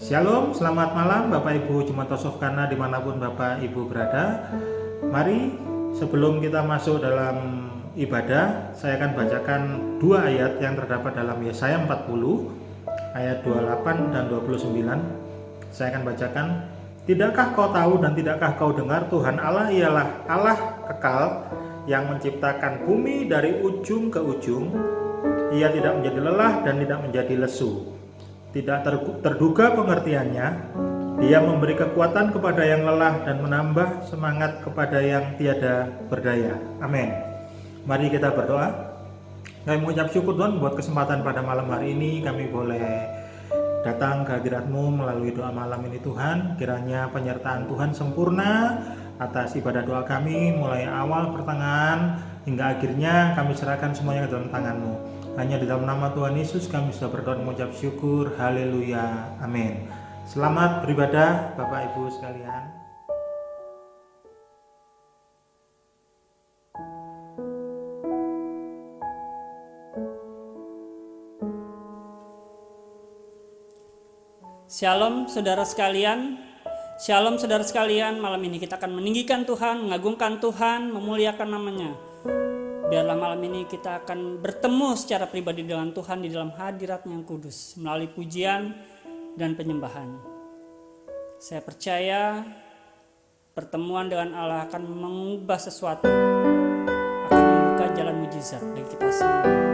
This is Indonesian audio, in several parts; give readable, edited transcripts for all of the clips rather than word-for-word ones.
Shalom, selamat malam Bapak Ibu Jemaat Tosofkana dimanapun Bapak Ibu berada. Mari sebelum kita masuk dalam ibadah, saya akan bacakan dua ayat yang terdapat dalam Yesaya 40 ayat 28 dan 29. Saya akan bacakan. Tidakkah kau tahu dan tidakkah kau dengar, Tuhan Allah ialah Allah kekal yang menciptakan bumi dari ujung ke ujung. Ia tidak menjadi lelah dan tidak menjadi lesu. Tidak terduga pengertiannya. Dia memberi kekuatan kepada yang lelah dan menambah semangat kepada yang tiada berdaya. Amin. Mari kita berdoa. Kami mengucap syukur Tuhan buat kesempatan pada malam hari ini kami boleh datang ke hadirat-Mu melalui doa malam ini Tuhan. Kiranya penyertaan Tuhan sempurna atas ibadah doa kami mulai awal pertengahan hingga akhirnya kami serahkan semuanya ke dalam tangan-Mu. Hanya di dalam nama Tuhan Yesus kami sudah berdoa dan mengucap syukur. Haleluya. Amin. Selamat beribadah Bapak Ibu sekalian. Shalom saudara sekalian. Shalom saudara sekalian. Malam ini kita akan meninggikan Tuhan, mengagungkan Tuhan, memuliakan namanya. Biarlah malam ini kita akan bertemu secara pribadi dengan Tuhan di dalam hadirat-Nya yang kudus melalui pujian dan penyembahan. Saya percaya pertemuan dengan Allah akan mengubah sesuatu, akan membuka jalan mujizat bagi kita semua.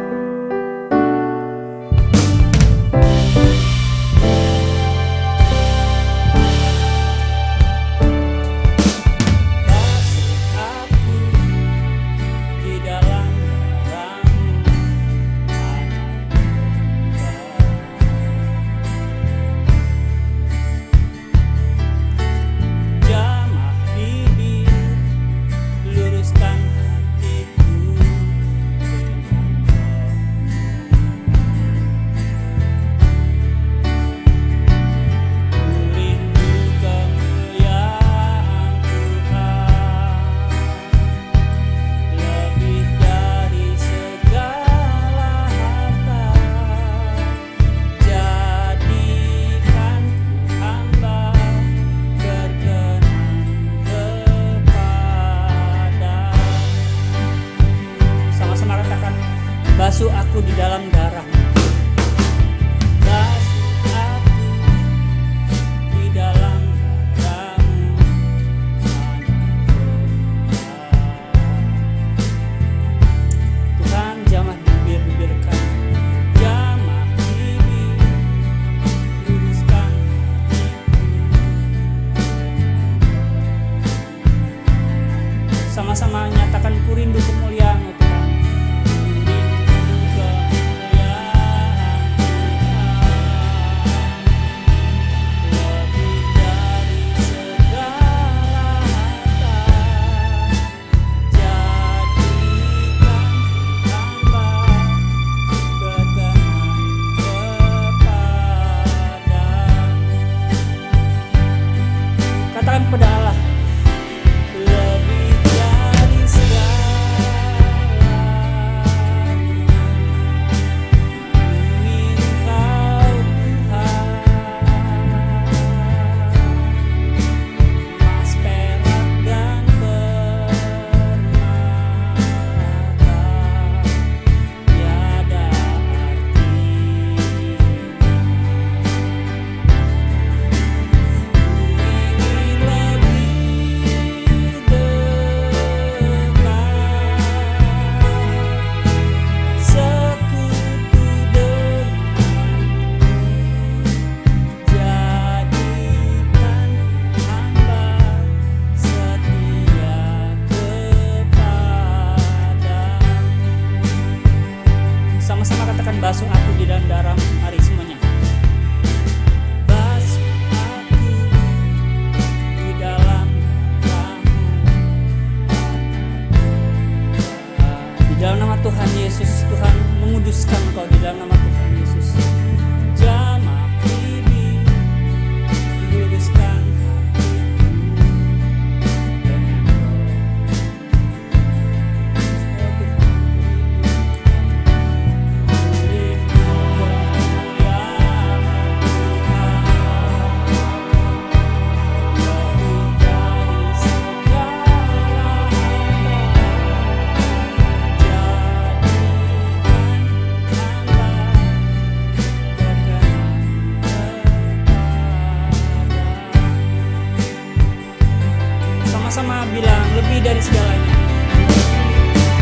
dari segalanya.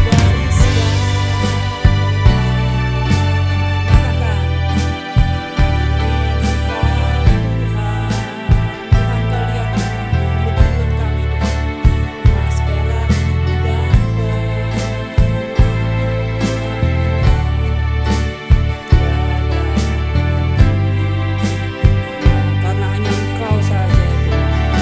Dari segalanya. Katakan, Tuhan kau lihat mulut kami, emas, perak, dan karena hanya Engkau saja Tuhan.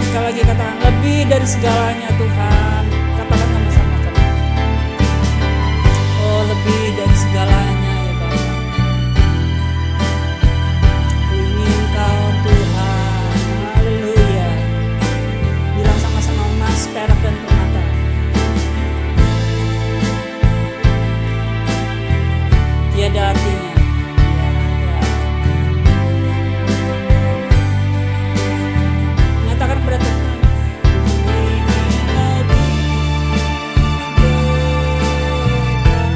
Sekali lagi katakan, lebih dari segalanya Tuhan. Katakan sama-sama katakan. Oh, lebih dari segalanya ya Bapa. Ku ingin Kau Tuhan. Haleluya. Bilang sama-sama, emas, perak, dan permata. Tiada artinya. Nyatakan kepada Tuhan. Ku ingin lebih dekat.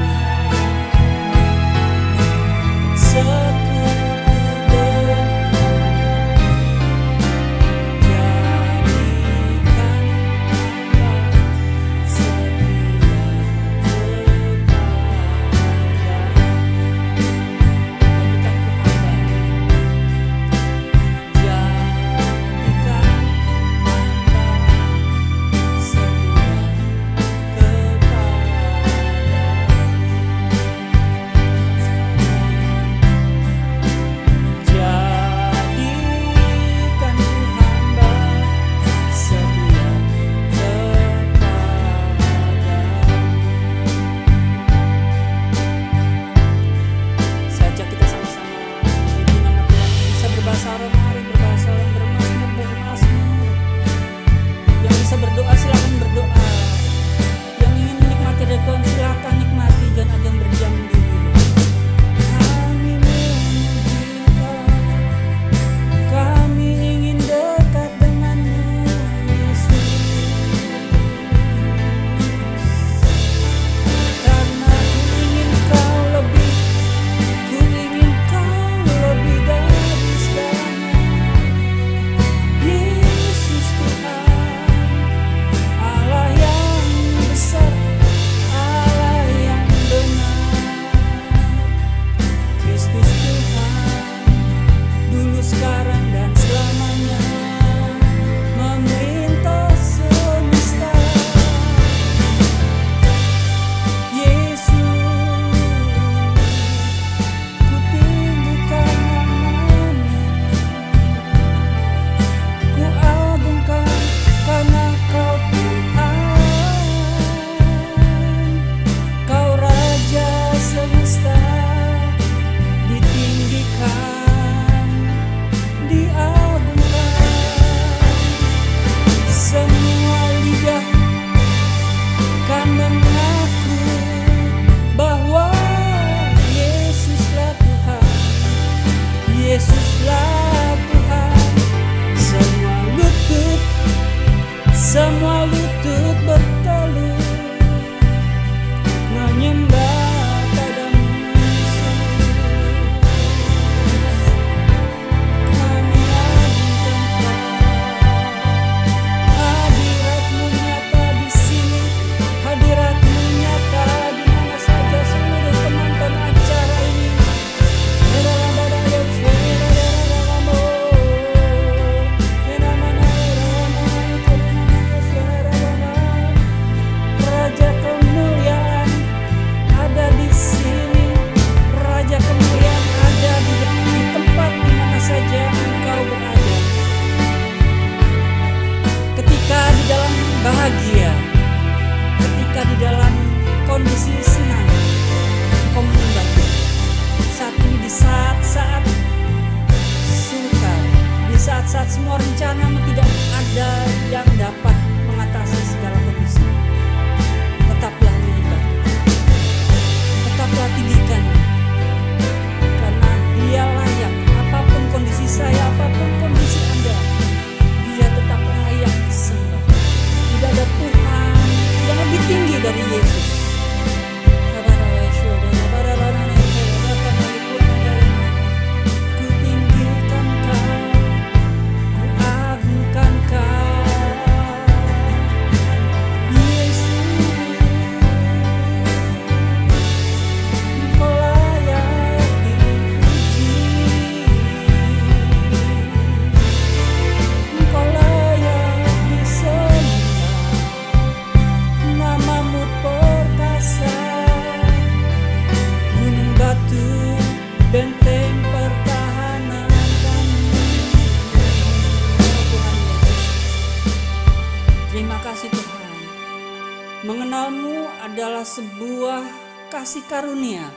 Mengenalmu adalah sebuah kasih karunia.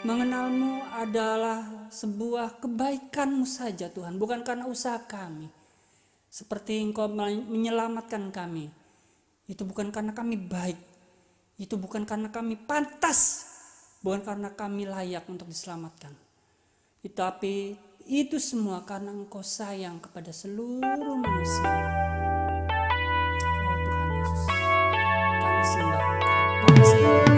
Mengenalmu adalah sebuah kebaikan-Mu saja Tuhan, bukan karena usaha kami. Seperti Engkau menyelamatkan kami, itu bukan karena kami baik, itu bukan karena kami pantas, bukan karena kami layak untuk diselamatkan. Tapi itu semua karena Engkau sayang kepada seluruh manusia. Oh Tuhan Yesus, kami sembah, kami sembah.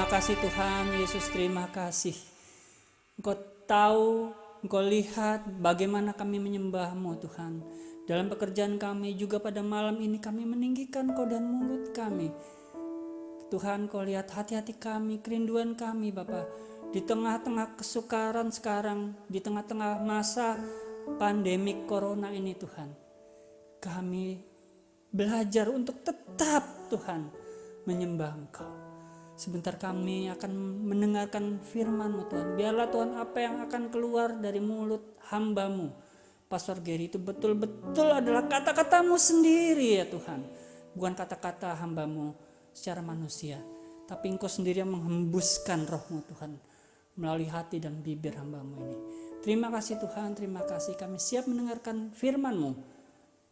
Terima kasih Tuhan Yesus, terima kasih. Engkau tahu, Engkau lihat bagaimana kami menyembah-Mu Tuhan. Dalam pekerjaan kami juga pada malam ini kami meninggikan Engkau dan mulut kami. Tuhan, Kau lihat hati-hati kami, kerinduan kami Bapa. Di tengah-tengah kesukaran sekarang, di tengah-tengah masa pandemik corona ini Tuhan, kami belajar untuk tetap Tuhan menyembah Engkau. Sebentar kami akan mendengarkan firman-Mu Tuhan. Biarlah Tuhan apa yang akan keluar dari mulut hamba-Mu Pastor Gary itu betul-betul adalah kata-kata-Mu sendiri ya Tuhan. Bukan kata-kata hamba-Mu secara manusia, tapi Engkau sendiri yang menghembuskan Roh-Mu Tuhan melalui hati dan bibir hamba-Mu ini. Terima kasih Tuhan, terima kasih. Kami siap mendengarkan firman-Mu,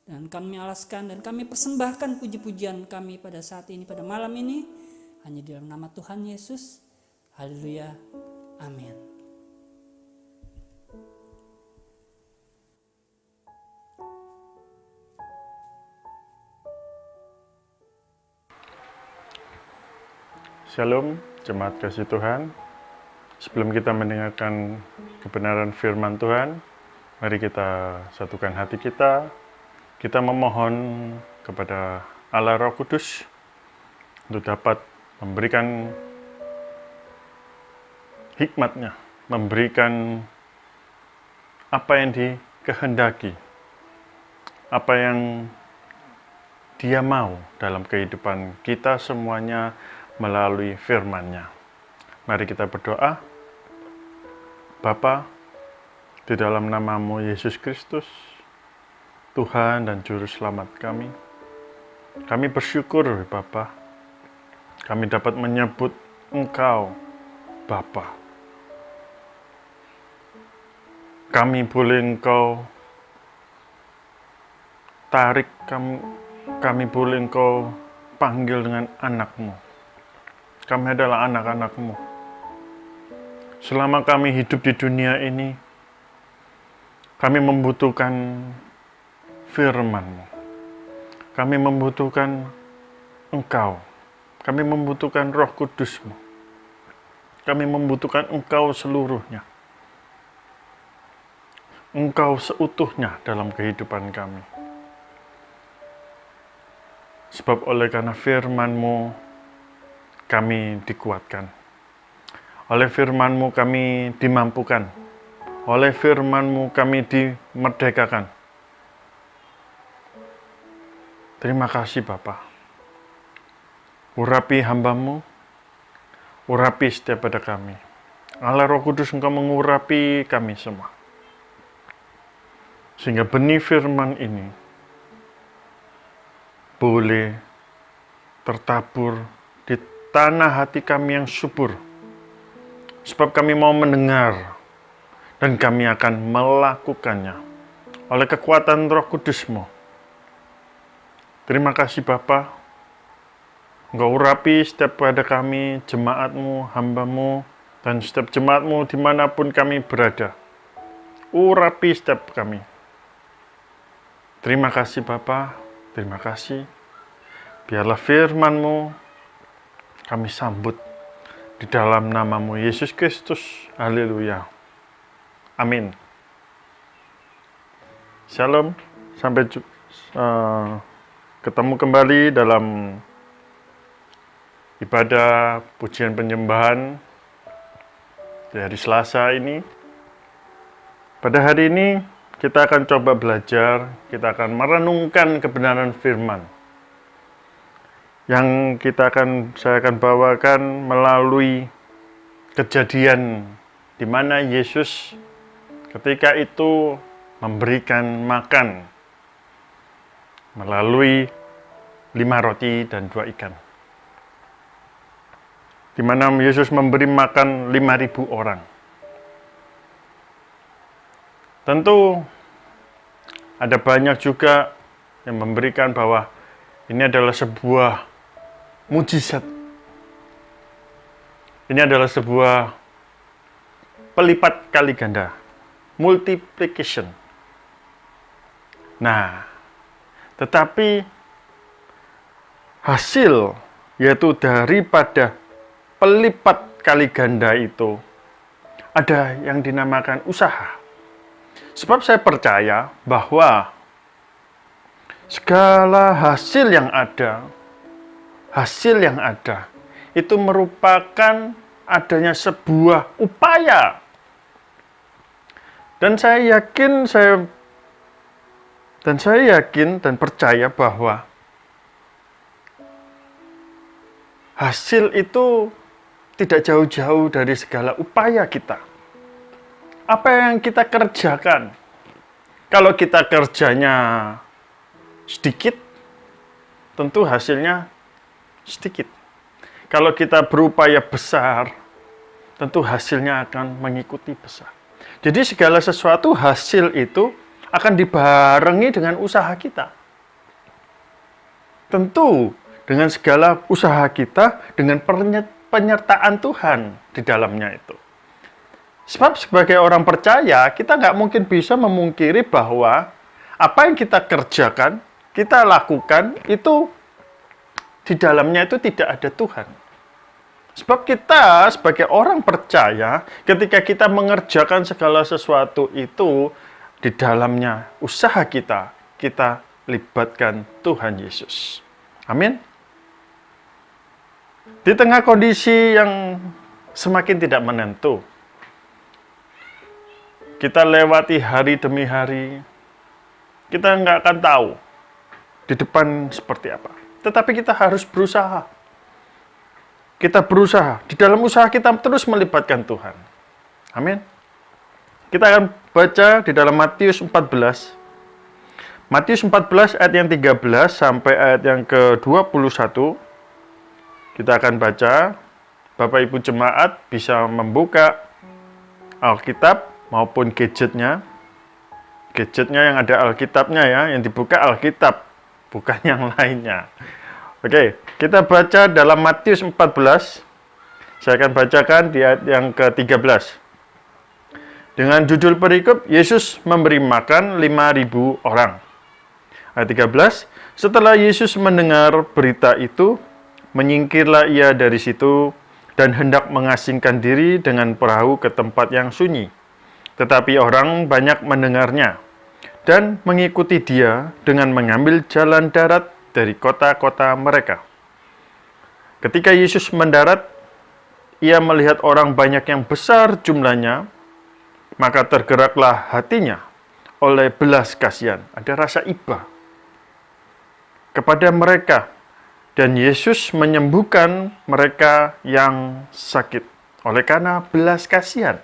dan kami alaskan dan kami persembahkan puji-pujian kami pada saat ini, pada malam ini, hanya di dalam nama Tuhan Yesus. Haleluya, amin. Shalom, jemaat kasih Tuhan. Sebelum kita mendengarkan kebenaran firman Tuhan, mari kita satukan hati kita. Kita memohon kepada Allah Roh Kudus untuk dapat memberikan hikmat-Nya, memberikan apa yang dikehendaki, apa yang Dia mau dalam kehidupan kita semuanya melalui firman-Nya. Mari kita berdoa. Bapa, di dalam nama-Mu Yesus Kristus, Tuhan dan Juru Selamat kami bersyukur Bapa, kami dapat menyebut Engkau Bapa. Kami boleh Engkau tarik, kami boleh Engkau panggil dengan anak-Mu. Kami adalah anak-anak-Mu. Selama kami hidup di dunia ini, kami membutuhkan firman-Mu. Kami membutuhkan Engkau. Kami membutuhkan Roh Kudus-Mu. Kami membutuhkan Engkau seluruhnya. Engkau seutuhnya dalam kehidupan kami. Sebab oleh karena firman-Mu, kami dikuatkan. Oleh firman-Mu kami dimampukan. Oleh firman-Mu kami dimerdekakan. Terima kasih Bapa. Urapi hamba-Mu, urapi setiap pada kami. Allah Roh Kudus, Engkau mengurapi kami semua. Sehingga benih firman ini boleh tertabur di tanah hati kami yang subur. Sebab kami mau mendengar dan kami akan melakukannya oleh kekuatan Roh Kudus-Mu. Terima kasih Bapa. Engkau urapi setiap pada kami, jemaat-Mu, hamba-Mu, dan setiap jemaat-Mu dimanapun kami berada. Urapi setiap kami. Terima kasih Bapa, terima kasih. Biarlah firman-Mu kami sambut di dalam nama-Mu Yesus Kristus. Haleluya. Amin. Shalom, sampai ketemu kembali dalam ibadah pujian penyembahan di hari Selasa ini. Pada hari ini kita akan coba belajar, kita akan merenungkan kebenaran firman yang saya akan bawakan melalui kejadian di mana Yesus ketika itu memberikan makan melalui 5 roti dan 2 ikan. Di mana Yesus memberi makan 5.000 orang. Tentu ada banyak juga yang memberikan bahwa ini adalah sebuah mujizat. Ini adalah sebuah pelipat kali ganda, multiplication. Nah, tetapi hasil yaitu daripada pelipat kali ganda itu ada yang dinamakan usaha. Sebab saya percaya bahwa segala hasil yang ada itu merupakan adanya sebuah upaya. Dan saya yakin dan percaya bahwa hasil itu tidak jauh-jauh dari segala upaya kita. Apa yang kita kerjakan? Kalau kita kerjanya sedikit, tentu hasilnya sedikit. Kalau kita berupaya besar, tentu hasilnya akan mengikuti besar. Jadi segala sesuatu hasil itu akan dibarengi dengan usaha kita. Tentu dengan segala usaha kita, dengan penyertaan Tuhan di dalamnya itu. Sebab sebagai orang percaya, kita nggak mungkin bisa memungkiri bahwa apa yang kita kerjakan, kita lakukan, itu di dalamnya itu tidak ada Tuhan. Sebab kita sebagai orang percaya, ketika kita mengerjakan segala sesuatu itu, di dalamnya usaha kita libatkan Tuhan Yesus. Amin. Di tengah kondisi yang semakin tidak menentu, kita lewati hari demi hari, kita nggak akan tahu di depan seperti apa. Tetapi kita harus berusaha. Kita berusaha. Di dalam usaha kita terus melibatkan Tuhan. Amin. Kita akan baca di dalam Matius 14. Matius 14 ayat yang 13 sampai ayat yang ke-21. Kita akan baca. Bapak Ibu jemaat bisa membuka Alkitab maupun gadgetnya. Gadgetnya yang ada Alkitabnya ya, yang dibuka Alkitab, bukan yang lainnya. Oke, kita baca dalam Matius 14. Saya akan bacakan di ayat yang ke-13. Dengan judul perikop, Yesus memberi makan 5.000 orang. Ayat 13, setelah Yesus mendengar berita itu, menyingkirlah ia dari situ dan hendak mengasingkan diri dengan perahu ke tempat yang sunyi. Tetapi orang banyak mendengarnya dan mengikuti dia dengan mengambil jalan darat dari kota-kota mereka. Ketika Yesus mendarat, ia melihat orang banyak yang besar jumlahnya, maka tergeraklah hatinya oleh belas kasihan, ada rasa iba kepada mereka, dan Yesus menyembuhkan mereka yang sakit oleh karena belas kasihan.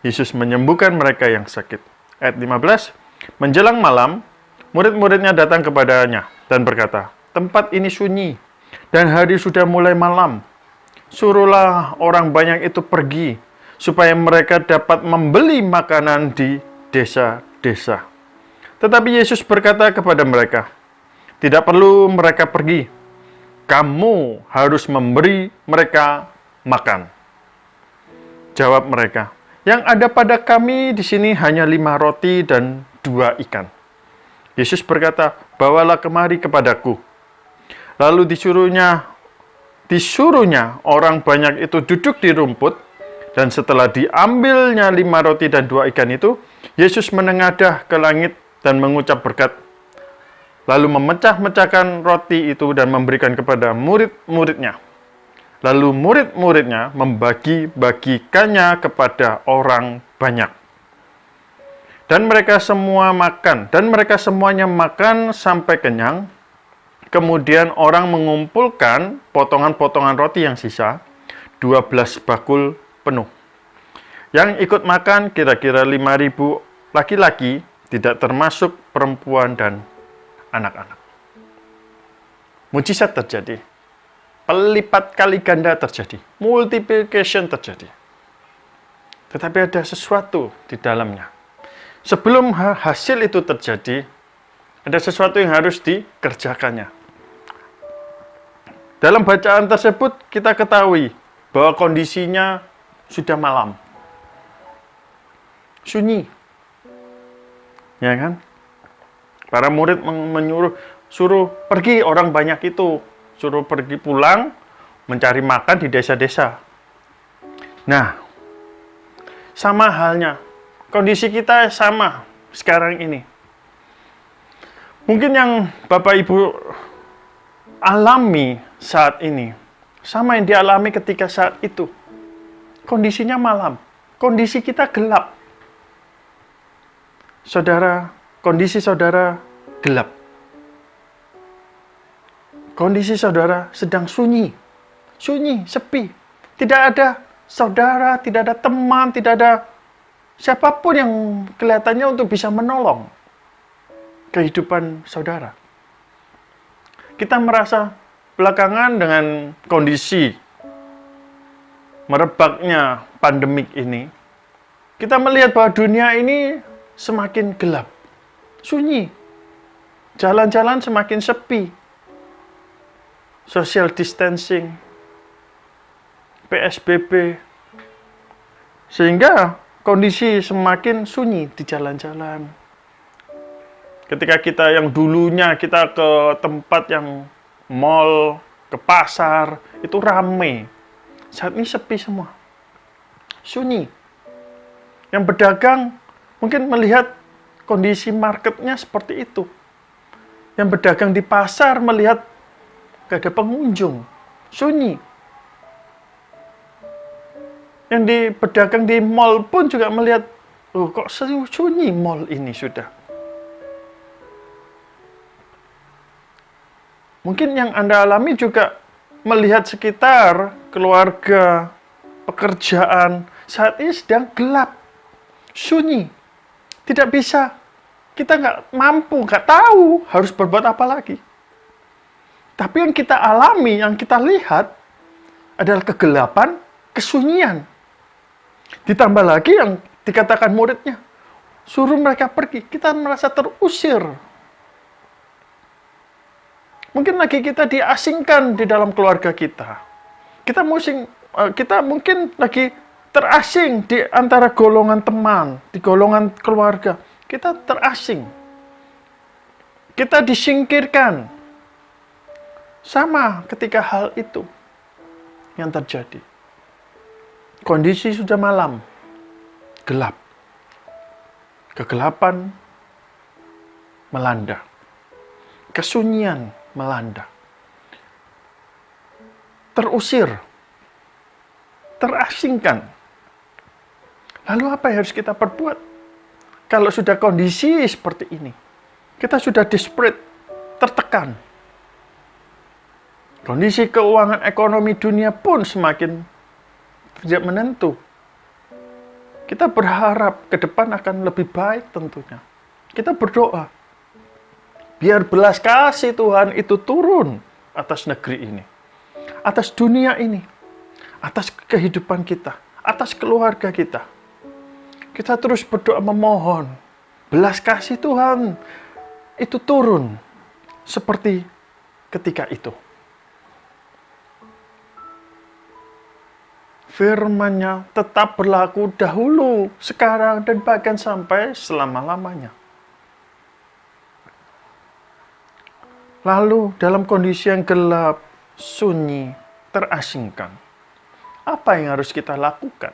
Yesus menyembuhkan mereka yang sakit. Ayat 15, menjelang malam, murid-muridnya datang kepadanya dan berkata, tempat ini sunyi dan hari sudah mulai malam. Suruhlah orang banyak itu pergi, supaya mereka dapat membeli makanan di desa-desa. Tetapi Yesus berkata kepada mereka, tidak perlu mereka pergi. Kamu harus memberi mereka makan. Jawab mereka, yang ada pada kami di sini hanya 5 roti dan 2 ikan. Yesus berkata, bawalah kemari kepadaku. Lalu disuruhnya orang banyak itu duduk di rumput, dan setelah diambilnya 5 roti dan 2 ikan itu, Yesus menengadah ke langit dan mengucap berkat. Lalu memecah-mecahkan roti itu dan memberikan kepada murid-muridnya. Lalu murid-muridnya membagi-bagikannya kepada orang banyak. Dan mereka semuanya makan sampai kenyang. Kemudian orang mengumpulkan potongan-potongan roti yang sisa, 12 bakul penuh. Yang ikut makan kira-kira 5.000 laki-laki, tidak termasuk perempuan dan anak-anak. Mujizat terjadi. Pelipat kali ganda terjadi. Multiplication terjadi. Tetapi ada sesuatu di dalamnya. Sebelum hasil itu terjadi, ada sesuatu yang harus dikerjakannya. Dalam bacaan tersebut kita ketahui bahwa kondisinya sudah malam. Sunyi. Ya kan? Para murid suruh pergi orang banyak itu. Suruh pergi pulang mencari makan di desa-desa. Nah, sama halnya, kondisi kita sama sekarang ini. Mungkin yang Bapak Ibu alami saat ini, sama yang dialami ketika saat itu. Kondisinya malam, kondisi kita gelap. Saudara, kondisi saudara gelap. Kondisi saudara sedang sunyi, sepi. Tidak ada saudara, tidak ada teman, tidak ada siapapun yang kelihatannya untuk bisa menolong kehidupan saudara. Kita merasa belakangan dengan kondisi merebaknya pandemik ini, kita melihat bahwa dunia ini semakin gelap, sunyi. Jalan-jalan semakin sepi. Social distancing, PSBB, sehingga kondisi semakin sunyi di jalan-jalan. Ketika kita yang dulunya kita ke tempat yang mall, ke pasar, itu rame. Saat ini sepi semua. Sunyi. Yang berdagang mungkin melihat kondisi marketnya seperti itu. Yang berdagang di pasar melihat gak ada pengunjung. Sunyi. Yang berdagang di mall pun juga melihat, oh kok sunyi mall ini sudah. Mungkin yang Anda alami juga melihat sekitar, keluarga, pekerjaan, saat ini sedang gelap, sunyi. Tidak bisa, kita nggak mampu, nggak tahu harus berbuat apa lagi. Tapi yang kita alami, yang kita lihat adalah kegelapan, kesunyian. Ditambah lagi yang dikatakan muridnya, suruh mereka pergi, kita merasa terusir. Mungkin lagi kita diasingkan di dalam keluarga kita. Kita mungkin lagi terasing di antara golongan teman, di golongan keluarga. Kita terasing. Kita disingkirkan. Sama ketika hal itu yang terjadi. Kondisi sudah malam, gelap. Kegelapan melanda. Kesunyian melanda. Terusir. Terasingkan. Lalu apa yang harus kita perbuat? Kalau sudah kondisi seperti ini, kita sudah desperate, tertekan. Kondisi keuangan ekonomi dunia pun semakin tidak menentu. Kita berharap ke depan akan lebih baik tentunya. Kita berdoa, biar belas kasih Tuhan itu turun atas negeri ini, atas dunia ini, atas kehidupan kita, atas keluarga kita. Kita terus berdoa memohon, belas kasih Tuhan itu turun seperti ketika itu. Firman-Nya tetap berlaku dahulu, sekarang, dan bahkan sampai selama-lamanya. Lalu dalam kondisi yang gelap, sunyi, terasingkan, apa yang harus kita lakukan?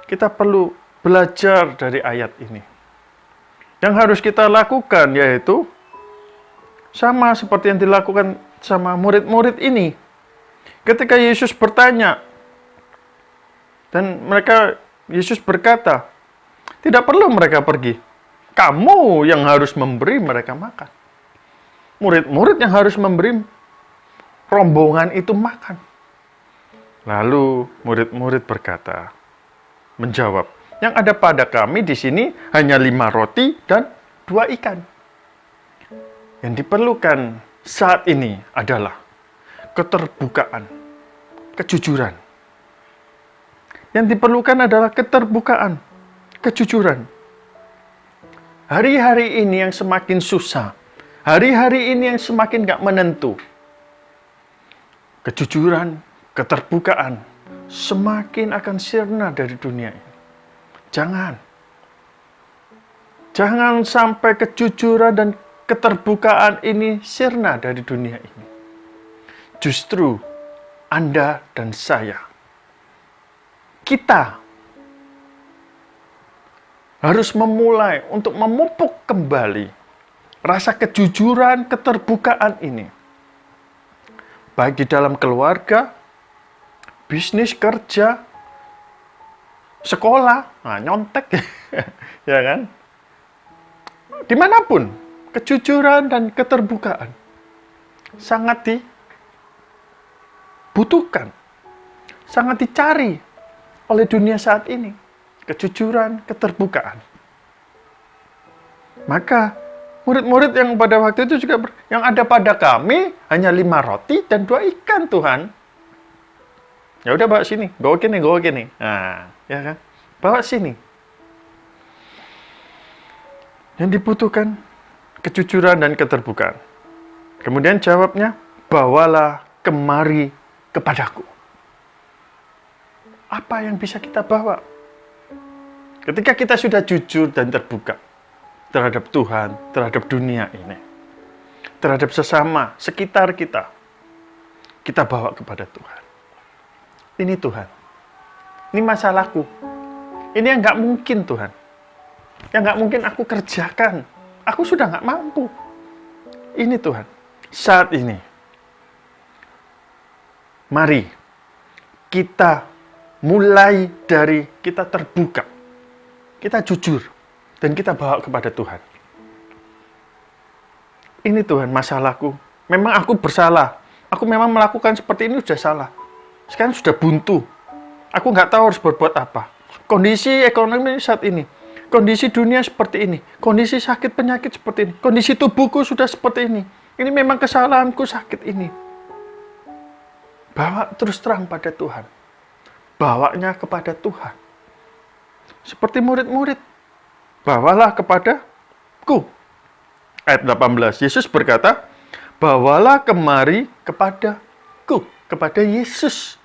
Kita perlu belajar dari ayat ini. Yang harus kita lakukan yaitu sama seperti yang dilakukan sama murid-murid ini. Ketika Yesus bertanya, dan Yesus berkata, tidak perlu mereka pergi. Kamu yang harus memberi mereka makan. Murid-murid yang harus memberi rombongan itu makan. Lalu murid-murid berkata, menjawab, yang ada pada kami di sini hanya 5 roti dan 2 ikan. Yang diperlukan saat ini adalah keterbukaan, kejujuran. Yang diperlukan adalah keterbukaan, kejujuran. Hari-hari ini yang semakin susah, hari-hari ini yang semakin gak menentu, kejujuran, keterbukaan semakin akan sirna dari dunia ini. Jangan sampai kejujuran dan keterbukaan ini sirna dari dunia ini. Justru Anda dan saya, kita harus memulai untuk memupuk kembali rasa kejujuran, keterbukaan ini. Baik di dalam keluarga, bisnis, kerja, sekolah, nyontek, ya kan? Dimanapun, kejujuran dan keterbukaan sangat dibutuhkan, sangat dicari oleh dunia saat ini. Kejujuran, keterbukaan. Maka murid-murid yang pada waktu itu juga yang ada pada kami hanya 5 roti dan 2 ikan, Tuhan. Ya udah bawa sini, bawa gini. Nah, ya kan? Bawa sini. Yang dibutuhkan kejujuran dan keterbukaan. Kemudian jawabnya, bawalah kemari kepadaku. Apa yang bisa kita bawa? Ketika kita sudah jujur dan terbuka terhadap Tuhan, terhadap dunia ini, terhadap sesama, sekitar kita, kita bawa kepada Tuhan. Ini Tuhan, ini masalahku, ini yang nggak mungkin Tuhan, yang nggak mungkin aku kerjakan, aku sudah nggak mampu. Ini Tuhan, saat ini, mari kita mulai dari kita terbuka, kita jujur, dan kita bawa kepada Tuhan. Ini Tuhan, masalahku, memang aku bersalah, aku memang melakukan seperti ini sudah salah. Sekarang sudah buntu. Aku nggak tahu harus berbuat apa. Kondisi ekonomi saat ini. Kondisi dunia seperti ini. Kondisi sakit penyakit seperti ini. Kondisi tubuhku sudah seperti ini. Ini memang kesalahanku sakit ini. Bawa terus terang pada Tuhan. Bawanya kepada Tuhan. Seperti murid-murid. Bawalah kepadaku. Ayat 18. Yesus berkata, bawalah kemari kepadaku. Kepada Yesus.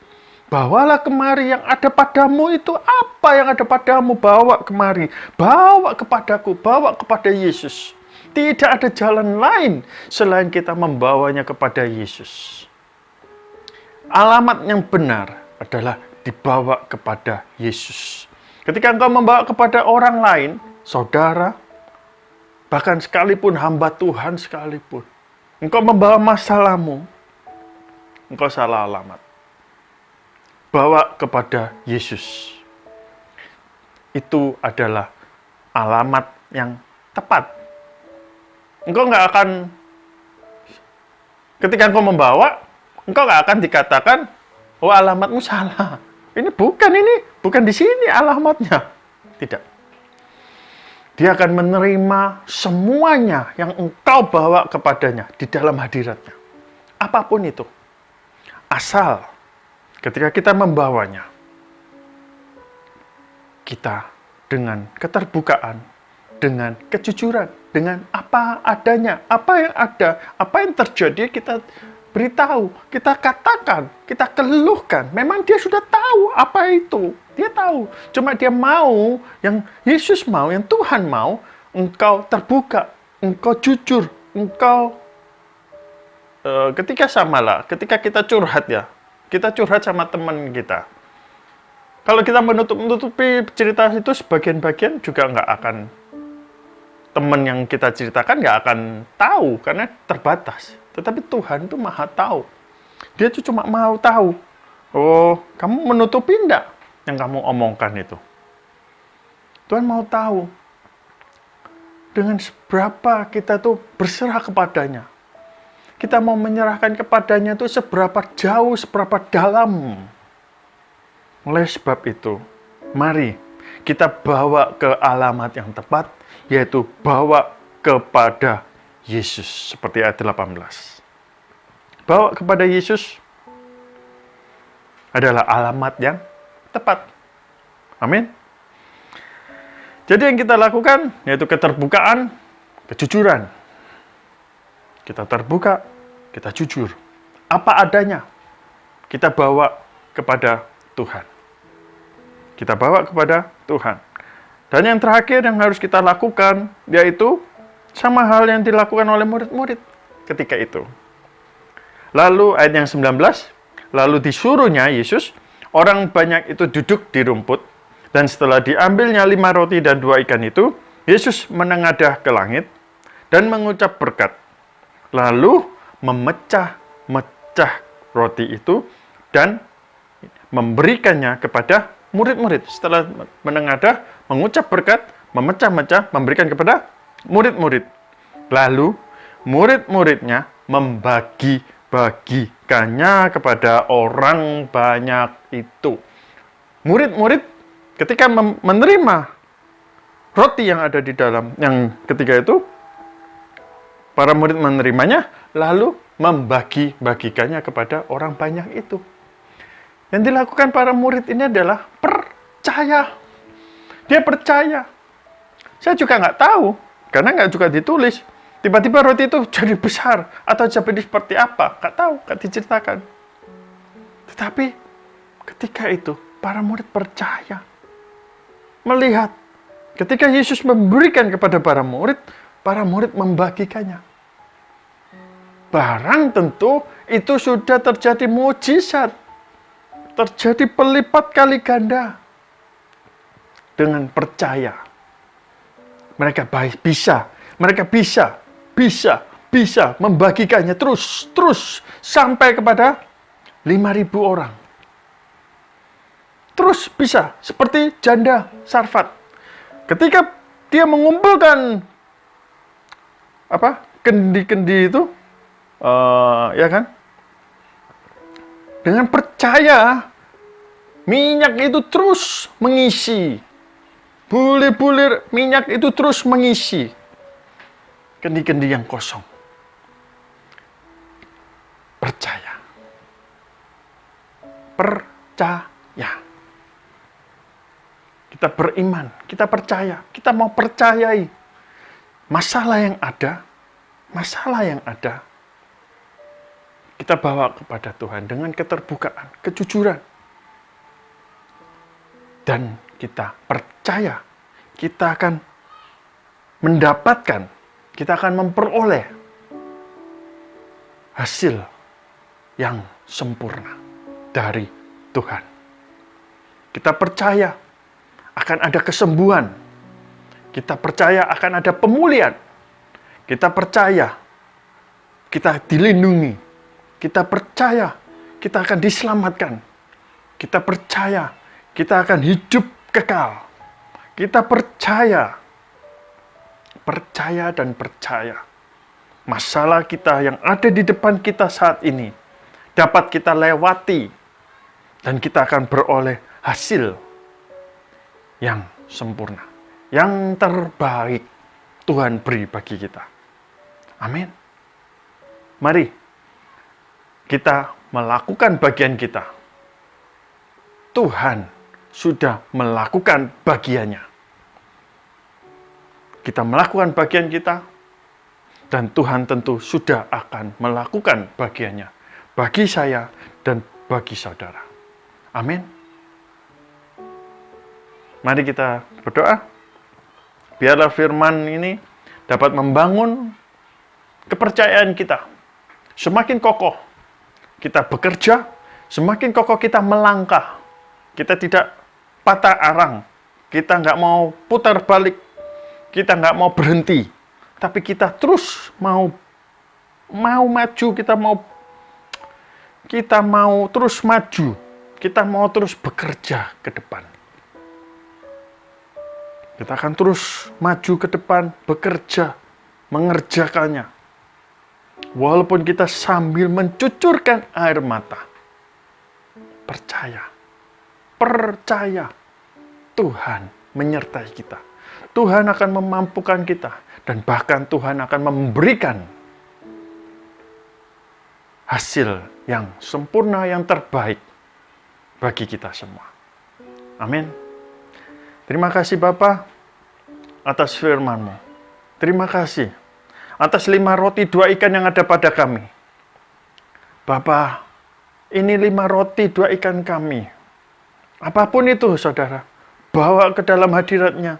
Bawalah kemari yang ada padamu itu. Apa yang ada padamu? Bawa kemari. Bawa kepadaku. Bawa kepada Yesus. Tidak ada jalan lain selain kita membawanya kepada Yesus. Alamat yang benar adalah dibawa kepada Yesus. Ketika engkau membawa kepada orang lain, saudara, bahkan sekalipun hamba Tuhan sekalipun, engkau membawa masalahmu, engkau salah alamat. Bawa kepada Yesus. Itu adalah alamat yang tepat. Engkau nggak akan, ketika engkau membawa, engkau nggak akan dikatakan, oh alamatmu salah. Ini bukan di sini alamatnya. Tidak. Dia akan menerima semuanya yang engkau bawa kepadanya di dalam hadiratnya. Apapun itu. Asal ketika kita membawanya, kita dengan keterbukaan, dengan kejujuran, dengan apa adanya, apa yang ada, apa yang terjadi, kita beritahu, kita katakan, kita keluhkan. Memang dia sudah tahu apa itu. Dia tahu. Cuma dia mau, yang Yesus mau, yang Tuhan mau, engkau terbuka, engkau jujur, engkau ketika ketika kita curhat ya, kita curhat sama teman kita. Kalau kita menutupi cerita itu sebagian-bagian juga nggak akan, teman yang kita ceritakan nggak akan tahu karena terbatas. Tetapi Tuhan itu maha tahu. Dia tuh cuma mau tahu. Oh, kamu menutupi enggak yang kamu omongkan itu? Tuhan mau tahu. Dengan seberapa kita tuh berserah kepadanya. Kita mau menyerahkan kepadanya itu seberapa jauh, seberapa dalam. Oleh sebab itu, mari kita bawa ke alamat yang tepat, yaitu bawa kepada Yesus, seperti ayat 18. Bawa kepada Yesus adalah alamat yang tepat. Amin. Jadi yang kita lakukan yaitu keterbukaan, kejujuran. Kita terbuka, kita jujur. Apa adanya, kita bawa kepada Tuhan. Kita bawa kepada Tuhan. Dan yang terakhir yang harus kita lakukan, yaitu sama hal yang dilakukan oleh murid-murid ketika itu. Lalu ayat yang 19, Lalu disuruhnya Yesus, orang banyak itu duduk di rumput, dan setelah diambilnya 5 roti dan 2 ikan itu, Yesus menengadah ke langit dan mengucap berkat. Lalu memecah-mecah roti itu dan memberikannya kepada murid-murid. Setelah menengadah, mengucap berkat, memecah-mecah, memberikan kepada murid-murid. Lalu murid-muridnya membagi-bagikannya kepada orang banyak itu. Murid-murid ketika menerima roti yang ada di dalam yang ketiga itu, para murid menerimanya, lalu membagi-bagikannya kepada orang banyak itu. Yang dilakukan para murid ini adalah percaya. Dia percaya. Saya juga nggak tahu, karena nggak juga ditulis. Tiba-tiba roti itu jadi besar, atau jadi seperti apa, nggak tahu, nggak diceritakan. Tetapi ketika itu, para murid percaya. Melihat, ketika Yesus memberikan kepada para murid membagikannya. Barang tentu itu sudah terjadi mukjizat. Terjadi pelipat kali ganda. Dengan percaya. Mereka bisa membagikannya terus sampai kepada 5.000 orang. Terus bisa, seperti janda Sarfat. Ketika dia mengumpulkan kendi-kendi itu, ya kan? Dengan percaya, minyak itu terus mengisi. Bulir-bulir minyak itu terus mengisi kendi-kendi yang kosong. Percaya. Kita beriman, kita percaya, kita mau percayai masalah yang ada, kita bawa kepada Tuhan dengan keterbukaan, kejujuran. Dan kita percaya, kita akan mendapatkan, kita akan memperoleh hasil yang sempurna dari Tuhan. Kita percaya akan ada kesembuhan. Kita percaya akan ada pemulihan. Kita percaya kita dilindungi. Kita percaya kita akan diselamatkan. Kita percaya kita akan hidup kekal. Kita percaya dan percaya. Masalah kita yang ada di depan kita saat ini dapat kita lewati dan kita akan beroleh hasil yang sempurna, yang terbaik Tuhan beri bagi kita. Amin. Mari kita melakukan bagian kita. Tuhan sudah melakukan bagiannya. Kita melakukan bagian kita, dan Tuhan tentu sudah akan melakukan bagiannya bagi saya dan bagi saudara. Amin. Mari kita berdoa. Biarlah firman ini dapat membangun kepercayaan kita. Semakin kokoh kita bekerja, semakin kokoh kita melangkah. Kita tidak patah arang. Kita nggak mau putar balik. Kita nggak mau berhenti. Tapi kita terus mau maju. Kita mau terus maju. Kita mau terus bekerja ke depan. Kita akan terus maju ke depan, bekerja, mengerjakannya. Walaupun kita sambil mencucurkan air mata. Percaya. Tuhan menyertai kita. Tuhan akan memampukan kita. Dan bahkan Tuhan akan memberikan hasil yang sempurna, yang terbaik bagi kita semua. Amin. Terima kasih Bapa atas firman-Mu. Terima kasih atas 5 roti 2 ikan yang ada pada kami. Bapa, ini 5 roti 2 ikan kami. Apapun itu saudara, bawa ke dalam hadirat-Nya.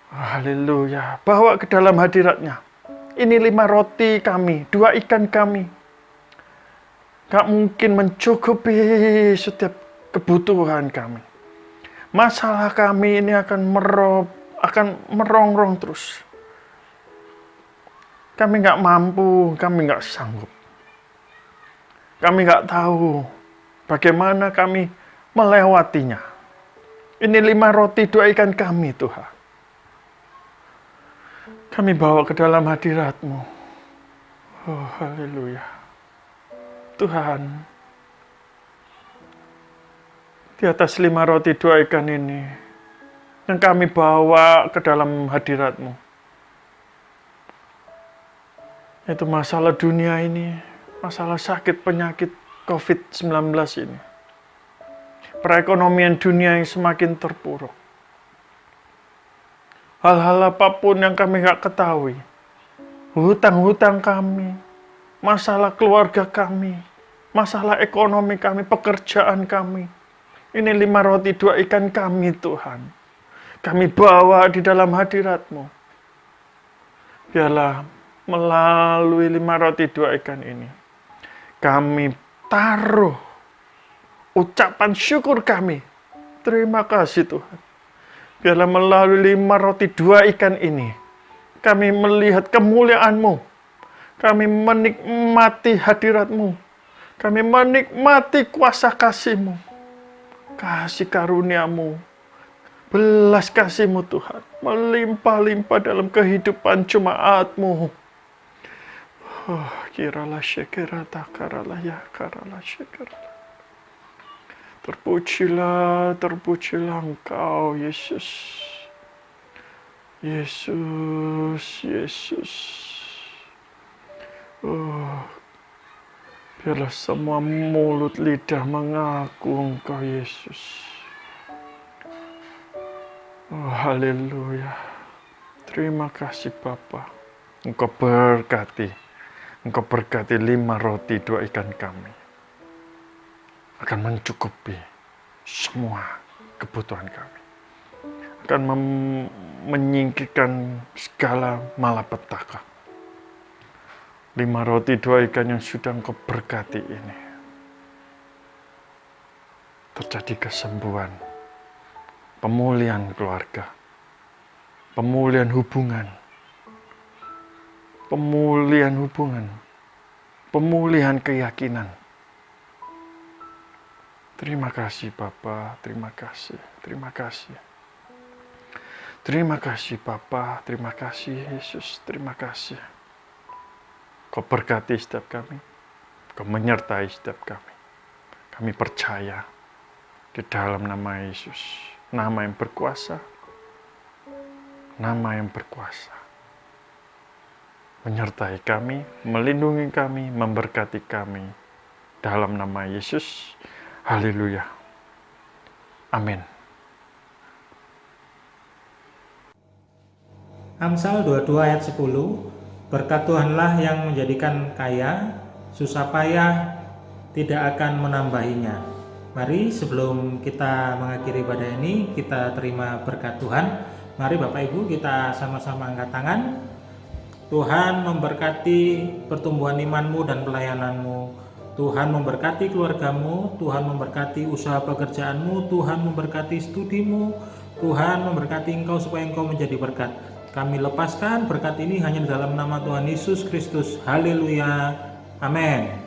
Haleluya, bawa ke dalam hadirat-Nya. Ini 5 roti kami, 2 ikan kami. gak mungkin mencukupi setiap kebutuhan kami. Masalah kami ini akan merongrong terus. Kami gak mampu, kami gak sanggup. Kami gak tahu bagaimana kami melewatinya. Ini 5 roti 2 ikan kami, Tuhan. Kami bawa ke dalam hadirat-Mu. Oh, haleluya. Tuhan, di atas 5 roti 2 ikan ini, yang kami bawa ke dalam hadirat-Mu, itu masalah dunia ini, masalah sakit penyakit COVID-19 ini. Perekonomian dunia yang semakin terpuruk. Hal-hal apapun yang kami gak ketahui. Hutang-hutang kami, masalah keluarga kami, masalah ekonomi kami, pekerjaan kami. Ini 5 roti 2 ikan kami, Tuhan. Kami bawa di dalam hadirat-Mu. Biarlah melalui 5 roti 2 ikan ini, kami taruh ucapan syukur kami. Terima kasih, Tuhan. Biarlah melalui 5 roti 2 ikan ini, kami melihat kemuliaan-Mu. Kami menikmati hadirat-Mu. Kami menikmati kuasa kasih-Mu. Kasih karunia-Mu. Belas kasih-Mu, Tuhan. Melimpah-limpah dalam kehidupan jemaat-Mu. Oh, kiralah syekirata karalah ya karalah syekiralah. Terpujilah Engkau, Yesus. Yesus. Oh, biarlah semua mulut lidah mengaku Engkau, Yesus. Oh, haleluya. Terima kasih Bapa. Engkau berkati 5 roti 2 ikan kami. Akan mencukupi semua kebutuhan kami. Akan menyingkirkan segala malapetaka. 5 roti 2 ikan yang sudah Engkau berkati ini. Terjadi kesembuhan, pemulihan keluarga, pemulihan hubungan, pemulihan keyakinan. Terima kasih Bapa, terima kasih. Terima kasih Bapa, terima kasih Yesus, terima kasih. Kau berkati setiap kami, Kau menyertai setiap kami. Kami percaya di dalam nama Yesus, nama yang berkuasa, menyertai kami, melindungi kami, memberkati kami. Dalam nama Yesus, haleluya. Amin. Amsal 22 ayat 10, berkat Tuhanlah yang menjadikan kaya, susah payah tidak akan menambahinya. Mari sebelum kita mengakhiri ibadah ini, kita terima berkat Tuhan. Mari Bapak Ibu kita sama-sama angkat tangan. Tuhan memberkati pertumbuhan imanmu dan pelayananmu. Tuhan memberkati keluargamu, Tuhan memberkati usaha pekerjaanmu, Tuhan memberkati studimu, Tuhan memberkati engkau supaya engkau menjadi berkat. Kami lepaskan berkat ini hanya dalam nama Tuhan Yesus Kristus. Haleluya. Amin.